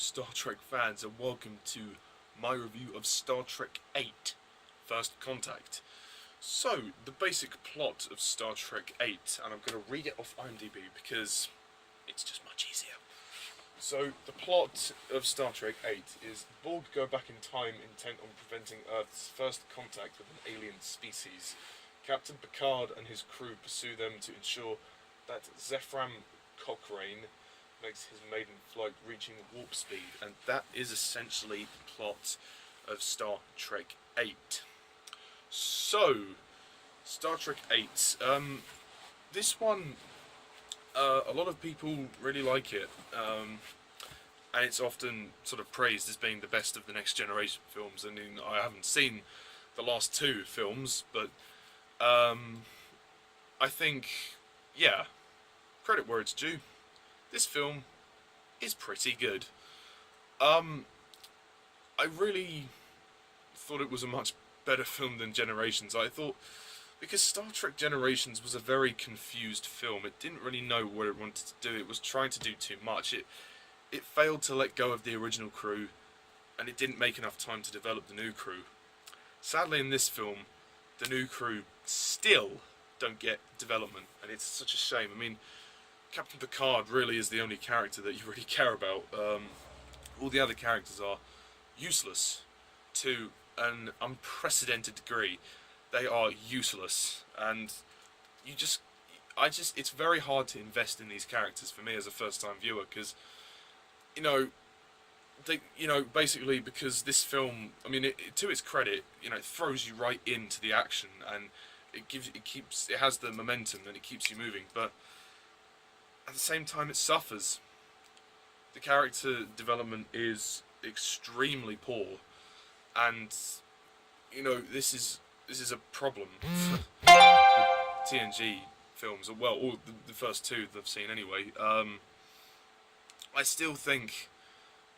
Star Trek fans, and welcome to my review of Star Trek VIII-First Contact. So, the basic plot of Star Trek VIII, and I'm going to read it off IMDb because it's just much easier. So, the plot of Star Trek VIII is Borg go back in time intent on preventing Earth's first contact with an alien species. Captain Picard and his crew pursue them to ensure that Zephram Cochrane makes his maiden flight, reaching warp speed, and that is essentially the plot of Star Trek VIII. So, Star Trek VIII, this one, a lot of people really like it, and it's often sort of praised as being the best of the Next Generation films. I mean, I haven't seen the last two films, but I think, yeah, credit where it's due. This film is pretty good. I really thought it was a much better film than Generations. I thought, because Star Trek Generations was a very confused film. It didn't really know what it wanted to do. It was trying to do too much. It failed to let go of the original crew, and it didn't make enough time to develop the new crew. Sadly, in this film, the new crew still don't get development, and it's such a shame. I mean, Captain Picard really is the only character that you really care about. All the other characters are useless to an unprecedented degree. They are useless, and it's very hard to invest in these characters for me as a first-time viewer, because, basically because this film, I mean, to its credit, it throws you right into the action, and it has the momentum and it keeps you moving, but at the same time it suffers. The character development is extremely poor, and this is a problem for TNG films, well, all the first two that I've seen anyway. I still think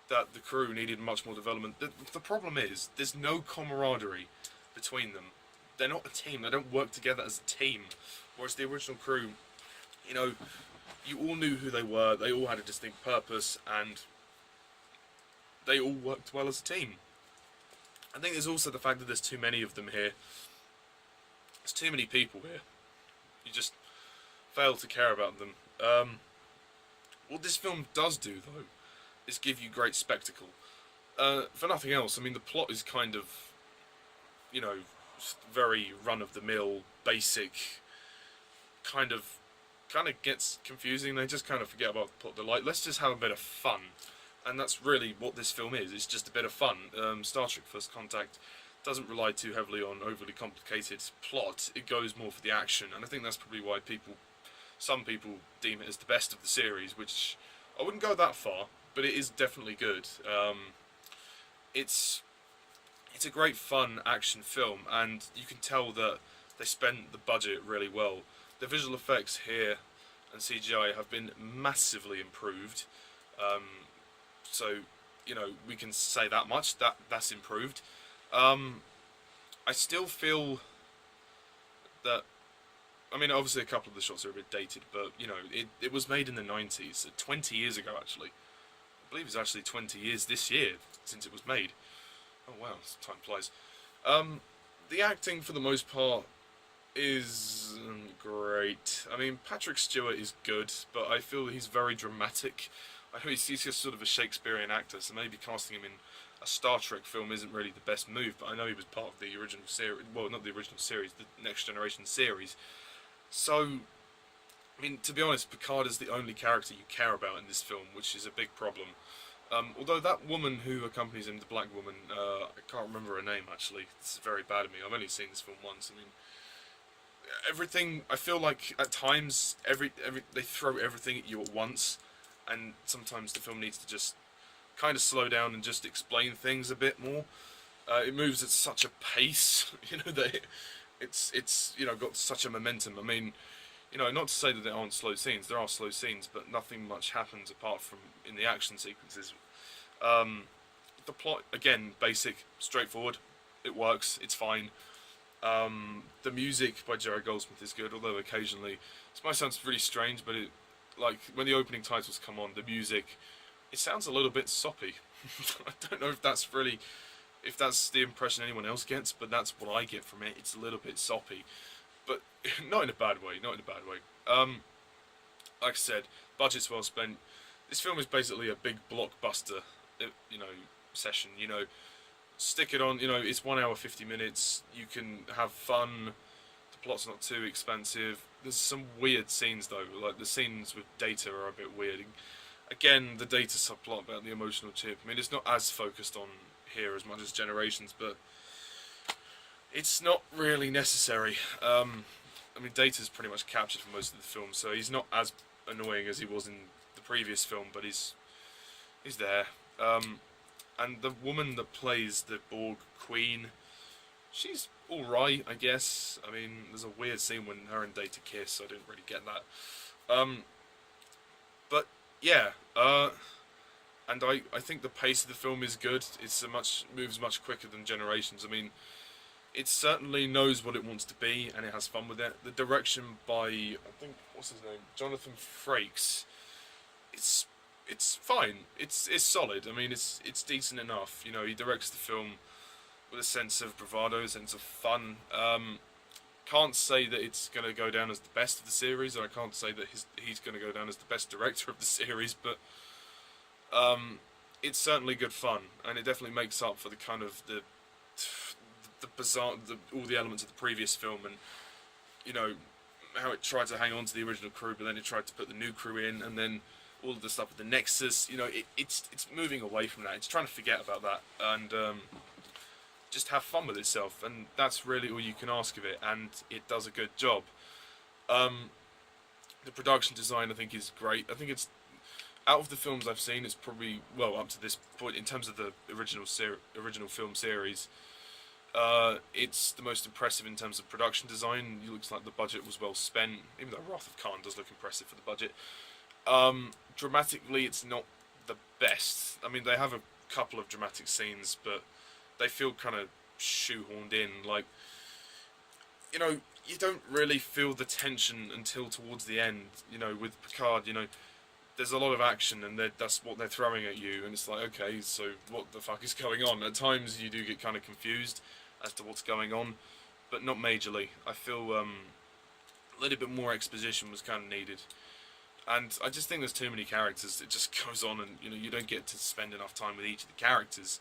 that the crew needed much more development. The problem is, there's no camaraderie between them. They're not a team, they don't work together as a team. Whereas the original crew, you all knew who they were, they all had a distinct purpose, and they all worked well as a team. I think there's also the fact that there's too many of them here. There's too many people here. You just fail to care about them. What this film does do, though, is give you great spectacle. For nothing else, I mean, the plot is kind of, very run-of-the-mill, basic, kind of gets confusing. They just kind of forget about the plot. They're like, let's just have a bit of fun. And that's really what this film is. It's just a bit of fun. Star Trek First Contact doesn't rely too heavily on overly complicated plot. It goes more for the action, and I think that's probably why some people deem it as the best of the series, which I wouldn't go that far, but it is definitely good. It's a great fun action film, and you can tell that they spent the budget really well. The visual effects here and CGI have been massively improved. So, we can say that much, that's improved. I still feel that, I mean, obviously a couple of the shots are a bit dated, but, it was made in the 90s, 20 years ago actually. I believe it's actually 20 years this year since it was made. Oh wow, time flies. The acting, for the most part, isn't great. I mean, Patrick Stewart is good, but I feel he's very dramatic. I know he's just sort of a Shakespearean actor, so maybe casting him in a Star Trek film isn't really the best move, but I know he was part of the original series, well, not the original series, the Next Generation series. So, I mean, to be honest, Picard is the only character you care about in this film, which is a big problem. Although that woman who accompanies him, the black woman, I can't remember her name actually, it's very bad of me, I've only seen this film once. I mean, everything, I feel like at times, they throw everything at you at once, and sometimes the film needs to just kind of slow down and just explain things a bit more. It moves at such a pace, that it's got such a momentum. I mean, not to say that there aren't slow scenes, there are slow scenes, but nothing much happens apart from in the action sequences. The plot, again, basic, straightforward, it works, it's fine. The music by Jerry Goldsmith is good, although occasionally, this might sound really strange, but like when the opening titles come on, the music it sounds a little bit soppy. I don't know if that's really, if that's the impression anyone else gets, but that's what I get from it. It's a little bit soppy, but not in a bad way. Not in a bad way. Like I said, budget's well spent. This film is basically a big blockbuster, you know, session. You know, stick it on. You know, it's 1 hour 50 minutes. You can have fun. The plot's not too expansive. There's some weird scenes though. Like the scenes with Data are a bit weird. Again, the Data subplot about the emotional chip. I mean, it's not as focused on here as much as Generations, but it's not really necessary. I mean, Data's pretty much captured for most of the film, so he's not as annoying as he was in the previous film, but he's there. And the woman that plays the Borg Queen, she's alright, I guess. I mean, there's a weird scene when her and Data kiss, so I didn't really get that. But yeah, and I think the pace of the film is good. It's moves much quicker than Generations. I mean, it certainly knows what it wants to be, and it has fun with it. The direction by, I think, what's his name, Jonathon Frakes. It's fine. It's solid. I mean, it's decent enough. You know, he directs the film with a sense of bravado, a sense of fun. Can't say that it's going to go down as the best of the series, or I can't say that he's going to go down as the best director of the series, but it's certainly good fun, and it definitely makes up for the kind of the bizarre, all the elements of the previous film, and you know how it tried to hang on to the original crew, but then it tried to put the new crew in, and then all of the stuff with the Nexus. You know, it's moving away from that. It's trying to forget about that and just have fun with itself, and that's really all you can ask of it, and it does a good job. The production design, I think, is great. I think it's, out of the films I've seen, it's probably, well, up to this point, in terms of the original film series, it's the most impressive in terms of production design. It looks like the budget was well spent, even though Wrath of Khan does look impressive for the budget. Dramatically, it's not the best. I mean, they have a couple of dramatic scenes, but they feel kind of shoehorned in. Like, you know, you don't really feel the tension until towards the end. You know, with Picard, you know, there's a lot of action, and that's what they're throwing at you, and it's like, okay, so what the fuck is going on? At times you do get kind of confused as to what's going on, but not majorly. I feel a little bit more exposition was kind of needed, and I just think there's too many characters. It just goes on, and you know, you don't get to spend enough time with each of the characters,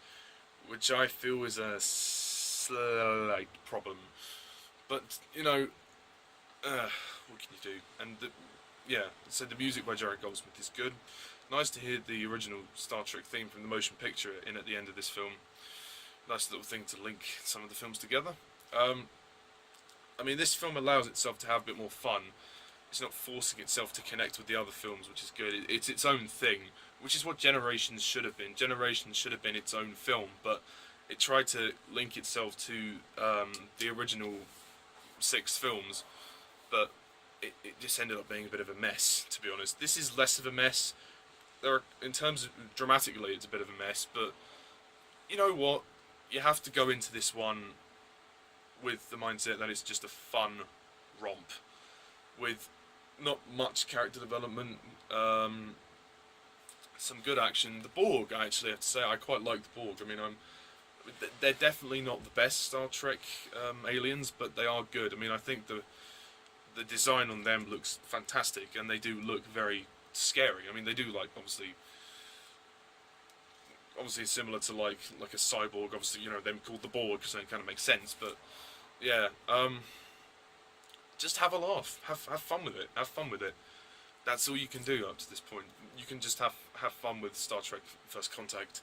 which I feel is a slight problem. But you know, what can you do? And yeah, so the music by Jerry Goldsmith is good. Nice to hear the original Star Trek theme from the motion picture in at the end of this film. Nice little thing to link some of the films together. I mean, this film allows itself to have a bit more fun. It's not forcing itself to connect with the other films, which is good. It's its own thing, which is what Generations should have been. Generations should have been its own film, but it tried to link itself to the original 6 films, but it just ended up being a bit of a mess, to be honest. This is less of a mess. In terms of dramatically, it's a bit of a mess, but you know what? You have to go into this one with the mindset that it's just a fun romp with not much character development, some good action. The Borg, I actually have to say, I quite like the Borg. I mean, they're definitely not the best Star Trek aliens, but they are good. I mean, I think the design on them looks fantastic, and they do look very scary. I mean, they do, like, obviously similar to like a cyborg. Obviously, you know, them called the Borg, so it kind of makes sense. But yeah, just have a laugh, have fun with it, have fun with it. That's all you can do up to this point. You can just have fun with Star Trek First Contact,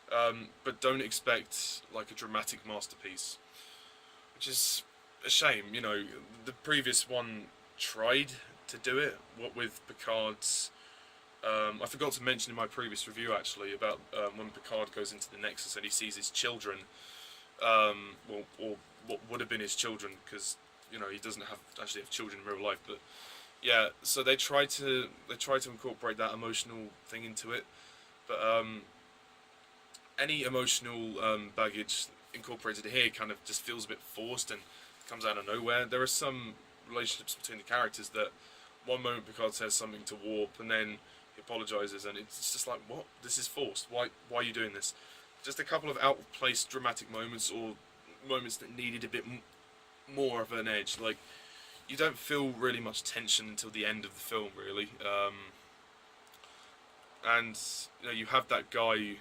but don't expect like a dramatic masterpiece, which is a shame. You know, the previous one tried to do it, what with Picard's I forgot to mention in my previous review actually about when Picard goes into the Nexus and he sees his children, or what would have been his children, because you know he doesn't actually have children in real life. But yeah, so they try to incorporate that emotional thing into it, but any emotional baggage incorporated here kind of just feels a bit forced and comes out of nowhere. There are some relationships between the characters that one moment Picard says something to Warp, and then He apologises, and it's just like, what? This is forced. Why are you doing this? Just a couple of out-of-place dramatic moments, or moments that needed a bit more of an edge. Like, you don't feel really much tension until the end of the film, really. And you know, you have that guy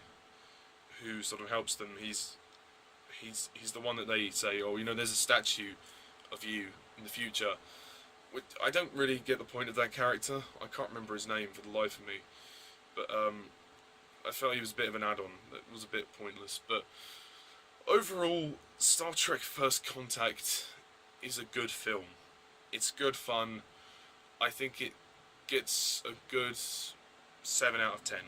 who sort of helps them. He's the one that they say, oh, you know, there's a statue of you in the future. I don't really get the point of that character. I can't remember his name for the life of me. But I felt he was a bit of an add-on. That was a bit pointless. But overall, Star Trek First Contact is a good film. It's good fun. I think it gets a good 7 out of 10.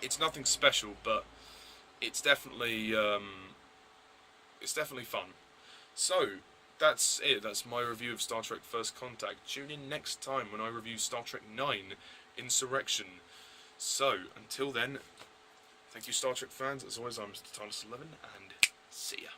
It's nothing special, but it's definitely fun. So that's it. That's my review of Star Trek First Contact. Tune in next time when I review Star Trek IX, Insurrection. So until then, thank you, Star Trek fans. As always, I'm Mr. Timeless11, and see ya.